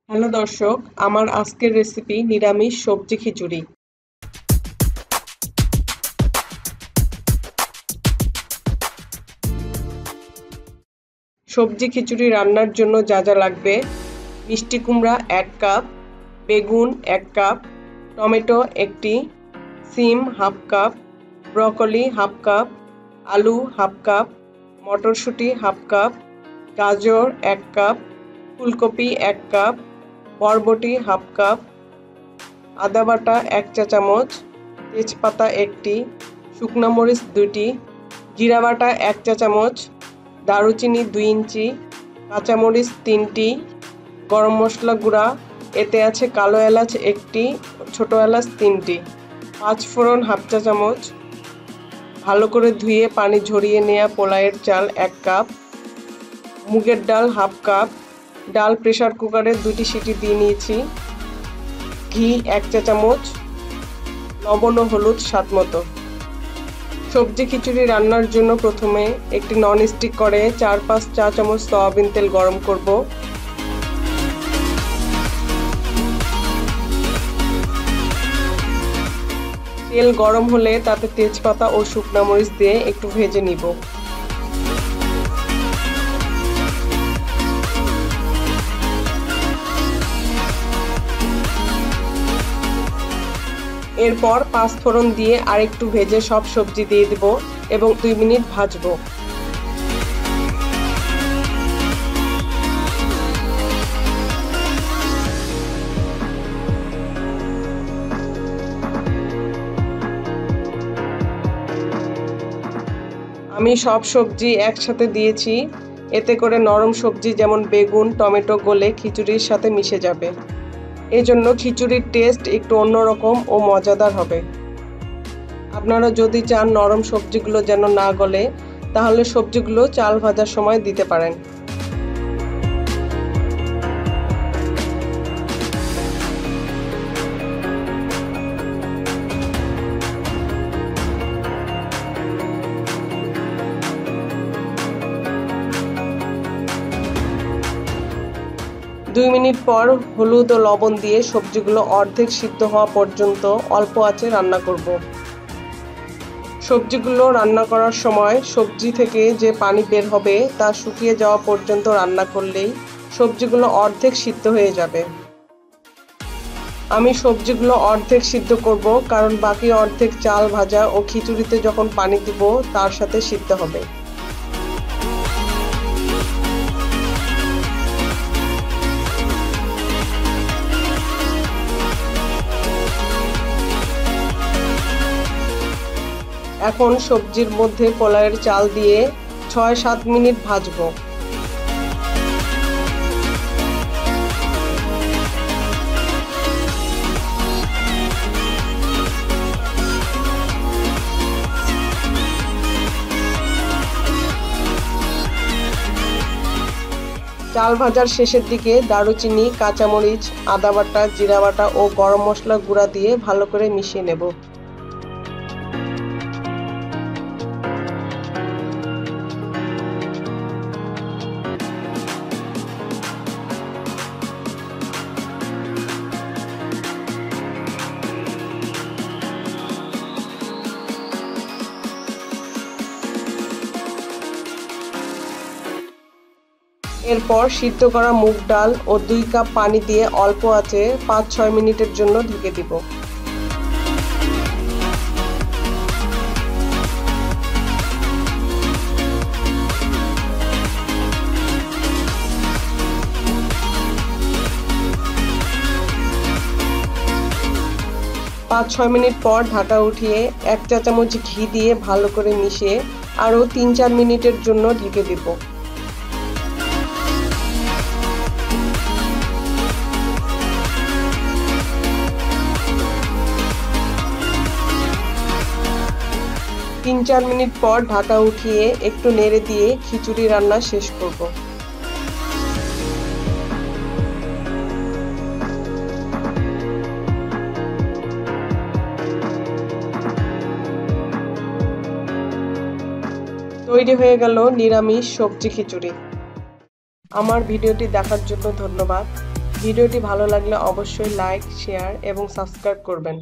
Hello দর্শক, আমার আজকের রেসিপি নিরামিষ সবজি খিচুড়ি। সবজি খিচুড়ি রান্নার জন্য যা যা লাগবে: মিষ্টি কুমড়া 1 কাপ, বেগুন 1 কাপ, টমেটো 1টি, সিম 1/2 কাপ, ব্রকলি 1/2 কাপ, আলু 1/2 কাপ, মটরশুঁটি 1/2 কাপ, গাজর 1 কাপ, ফুলকপি 1 কাপ, বরবটি 1/2 কাপ, আদা বাটা 1 চা চামচ, তেজপাতা 1টি, শুকনো মরিচ 2টি, জিরা বাটা 1 চা চামচ, দারুচিনি 2 ইঞ্চি, কাঁচামরিচ 3টি, গরম মশলা গুঁড়া, এতে আছে কালো এলাচ 1টি, ছোট এলাচ 3টি, 5 ফোড়ন 1/2 চা চামচ, ভালো করে ধুয়ে পানি ঝরিয়ে নেওয়া পোলাওয়ের চাল 1 কাপ, মুগের ডাল 1/2 কাপ, ডাল প্রেসার কুকারে 2টি সিটি দিয়ে নিয়েছি, ঘি 1 চা চামচ, লবণ ও হলুদ স্বাদ মতো। সবজি খিচুড়ি রান্নার জন্য প্রথমে একটি ননস্টিক কড়াইয়ে 4-5 চা চামচ সয়াবিন তেল গরম করব। তেল গরম হলে তাতে তেজপাতা ও শুকনো মরিচ দিয়ে একটু ভেজে নিব। এরপর 5 ফোড়ন দিয়ে আরেকটু ভেজে সব সবজি দিয়ে দেব এবং 2 মিনিট ভাজবো। আমি সব সবজি একসাথে দিয়েছি, এতে করে নরম সবজি যেমন বেগুন, টমেটো গলে খিচুড়ির সাথে মিশে যাবে। এজন্য খিচুড়ির টেস্ট একটু অন্যরকম ও মজাদার হবে। আপনারা যদি চান নরম সবজিগুলো যেন না গলে, তাহলে সবজিগুলো চাল ভাজার সময় দিতে পারেন। দুই মিনিট পর হলুদ ও লবণ দিয়ে সবজিগুলো অর্ধেক সিদ্ধ হওয়া পর্যন্ত অল্প আঁচে রান্না করব। সবজিগুলো রান্না করার সময় সবজি থেকে যে পানি বের হবে তা শুকিয়ে যাওয়া পর্যন্ত রান্না করলেই সবজিগুলো অর্ধেক সিদ্ধ হয়ে যাবে। আমি সবজিগুলো অর্ধেক সিদ্ধ করব, কারণ বাকি অর্ধেক চাল ভাজা ও খিচুড়িতে যখন পানি দিব তার সাথে সিদ্ধ হবে। এখন সবজির মধ্যে পোলাওয়ের চাল দিয়ে 6-7 মিনিট ভাজবো। চাল ভাজার শেষের দিকে দারুচিনি, কাঁচামরিচ, আদা বাটা, জিরা বাটা ও গরম মশলা গুঁড়া দিয়ে ভালো করে মিশিয়ে নেব। এরপর সিদ্ধ করা মুগ ডাল ও 2 কাপ পানি দিয়ে অল্প আঁচে 5-6 মিনিটের জন্য ঢেকে দিব। পাঁচ 6 মিনিট পর ঢাকা উঠিয়ে 1 চা চামচ ঘি দিয়ে ভালো করে মিশিয়ে আরও 3-4 মিনিটের জন্য ঢেকে দিব। তিন 4 মিনিট পর ঢাকা উঠিয়ে একটু নেড়ে দিয়ে খিচুড়ি রান্না শেষ করব। তৈরি হয়ে গেল নিরামিষ সবজি খিচুড়ি। আমার ভিডিওটি দেখার জন্য ধন্যবাদ। ভিডিওটি ভালো লাগলে অবশ্যই লাইক, শেয়ার এবং সাবস্ক্রাইব করবেন।